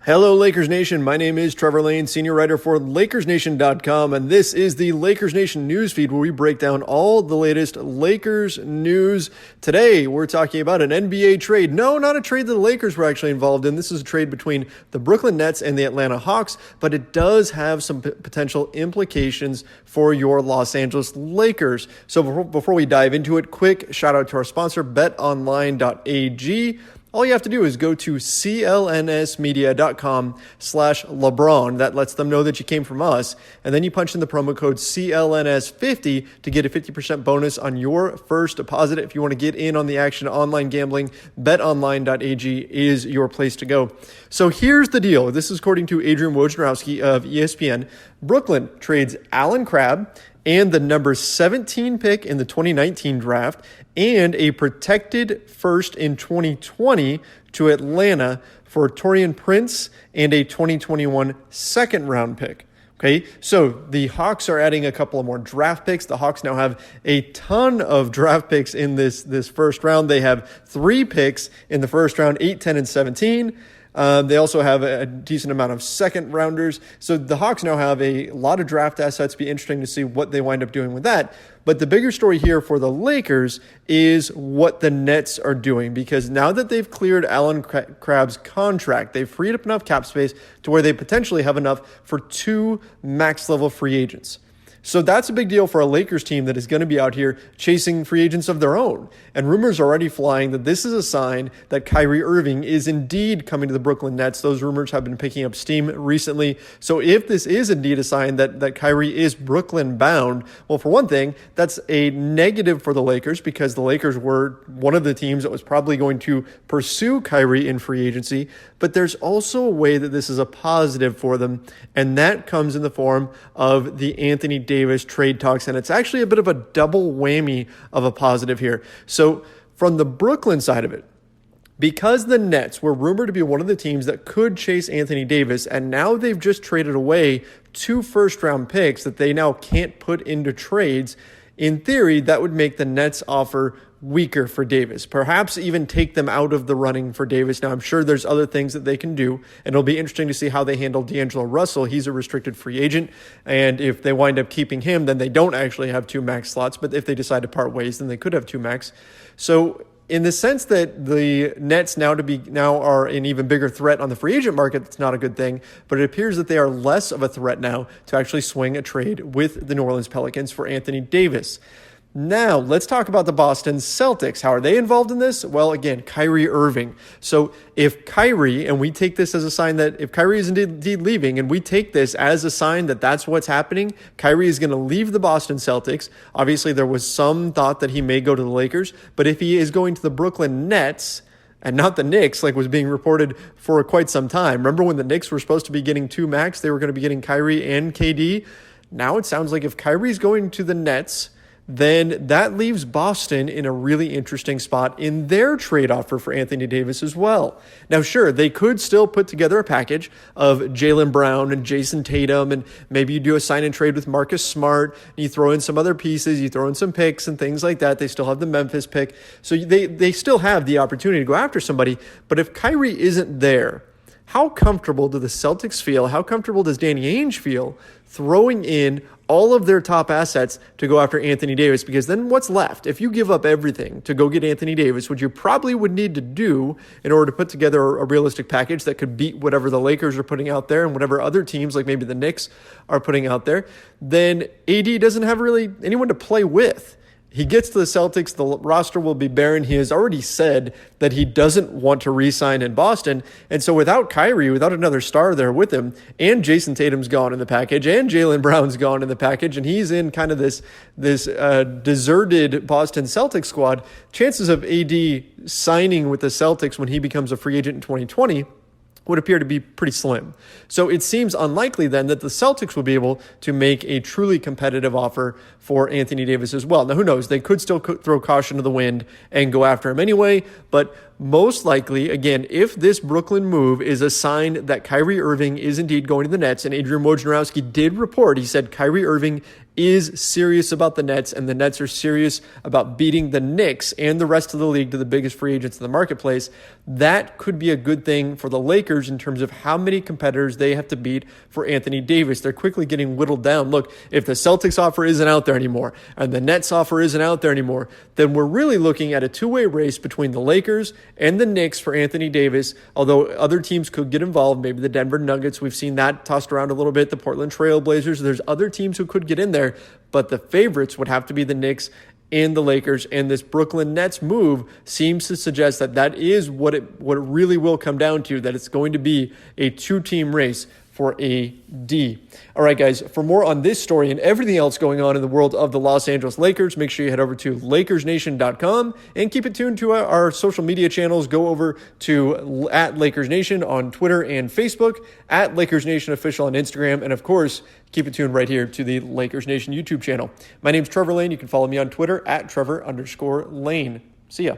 Hello, Lakers Nation. My name is Trevor Lane, senior writer for LakersNation.com, and this is the Lakers Nation newsfeed where we break down all the latest Lakers news. Today, we're talking about an NBA trade. No, not a trade that the Lakers were actually involved in. This is a trade between the Brooklyn Nets and the Atlanta Hawks, but it does have some potential implications for your Los Angeles Lakers. So before we dive into it, quick shout out to our sponsor, betonline.ag. All you have to do is go to clnsmedia.com/LeBron. That lets them know that you came from us. And then you punch in the promo code CLNS50 to get a 50% bonus on your first deposit. If you want to get in on the action, online gambling, betonline.ag is your place to go. So here's the deal. This is according to Adrian Wojnarowski of ESPN. Brooklyn trades Allen Crabbe and the number 17 pick in the 2019 draft and a protected first in 2020 to Atlanta for Taurean Prince and a 2021 second round pick. Okay, so the Hawks are adding a couple of more draft picks. The Hawks now have a ton of draft picks in this first round. They have 3 picks in the first round, 8, 10, and 17. They also have a decent amount of second rounders. So the Hawks now have a lot of draft assets. Be interesting to see what they wind up doing with that. But the bigger story here for the Lakers is what the Nets are doing, because now that they've cleared Allen Crabbe's contract, they've freed up enough cap space to where they potentially have enough for 2 max level free agents. So that's a big deal for a Lakers team that is going to be out here chasing free agents of their own. And rumors are already flying that this is a sign that Kyrie Irving is indeed coming to the Brooklyn Nets. Those rumors have been picking up steam recently. So if this is indeed a sign that Kyrie is Brooklyn bound, well, for one thing, that's a negative for the Lakers because the Lakers were one of the teams that was probably going to pursue Kyrie in free agency. But there's also a way that this is a positive for them, and that comes in the form of the Anthony Davis trade talks, and it's actually a bit of a double whammy of a positive here. So from the Brooklyn side of it, because the Nets were rumored to be one of the teams that could chase Anthony Davis, and now they've just traded away 2 first-round picks that they now can't put into trades, in theory, that would make the Nets offer weaker for Davis, perhaps even take them out of the running for Davis. Now, I'm sure there's other things that they can do, and it'll be interesting to see how they handle D'Angelo Russell. He's a restricted free agent, and if they wind up keeping him, then they don't actually have 2 max slots, but if they decide to part ways, then they could have 2 max. So in the sense that the Nets now are an even bigger threat on the free agent market, that's not a good thing, but it appears that they are less of a threat now to actually swing a trade with the New Orleans Pelicans for Anthony Davis. Now, let's talk about the Boston Celtics. How are they involved in this? Well, again, Kyrie Irving. So if Kyrie, and we take this as a sign that if Kyrie is indeed leaving, and we take this as a sign that that's what's happening, Kyrie is going to leave the Boston Celtics. Obviously, there was some thought that he may go to the Lakers, but if he is going to the Brooklyn Nets, and not the Knicks, like was being reported for quite some time. Remember when the Knicks were supposed to be getting 2 max, they were going to be getting Kyrie and KD. Now it sounds like if Kyrie's going to the Nets, then that leaves Boston in a really interesting spot in their trade offer for Anthony Davis as well. Now, sure, they could still put together a package of Jaylen Brown and Jason Tatum, and maybe you do a sign and trade with Marcus Smart, and you throw in some other pieces, you throw in some picks and things like that. They still have the Memphis pick. So they still have the opportunity to go after somebody. But if Kyrie isn't there, how comfortable do the Celtics feel? How comfortable does Danny Ainge feel throwing in all of their top assets to go after Anthony Davis? Because then what's left? If you give up everything to go get Anthony Davis, which you probably would need to do in order to put together a realistic package that could beat whatever the Lakers are putting out there and whatever other teams like maybe the Knicks are putting out there, then AD doesn't have really anyone to play with. He gets to the Celtics, the roster will be barren. He has already said that he doesn't want to re-sign in Boston. And so without Kyrie, without another star there with him, and Jason Tatum's gone in the package, and Jaylen Brown's gone in the package, and he's in kind of this deserted Boston Celtics squad, chances of AD signing with the Celtics when he becomes a free agent in 2020 would appear to be pretty slim. So it seems unlikely then that the Celtics will be able to make a truly competitive offer for Anthony Davis as well. Now, who knows? They could still throw caution to the wind and go after him anyway, but most likely, again, if this Brooklyn move is a sign that Kyrie Irving is indeed going to the Nets, and Adrian Wojnarowski did report, he said Kyrie Irving is serious about the Nets, and the Nets are serious about beating the Knicks and the rest of the league to the biggest free agents in the marketplace, that could be a good thing for the Lakers in terms of how many competitors they have to beat for Anthony Davis. They're quickly getting whittled down. Look, if the Celtics offer isn't out there anymore and the Nets offer isn't out there anymore, then we're really looking at a two-way race between the Lakers and the Knicks for Anthony Davis, although other teams could get involved, maybe the Denver Nuggets. We've seen that tossed around a little bit, the Portland Trail Blazers. There's other teams who could get in there, but the favorites would have to be the Knicks and the Lakers, and this Brooklyn Nets move seems to suggest that that is what it really will come down to, that it's going to be a two-team race for AD. All right, guys, for more on this story and everything else going on in the world of the Los Angeles Lakers, make sure you head over to LakersNation.com and keep it tuned to our social media channels. Go over to @LakersNation on Twitter and Facebook, @LakersNationOfficial on Instagram, and of course, keep it tuned right here to the Lakers Nation YouTube channel. My name's Trevor Lane. You can follow me on Twitter @Trevor_Lane. See ya.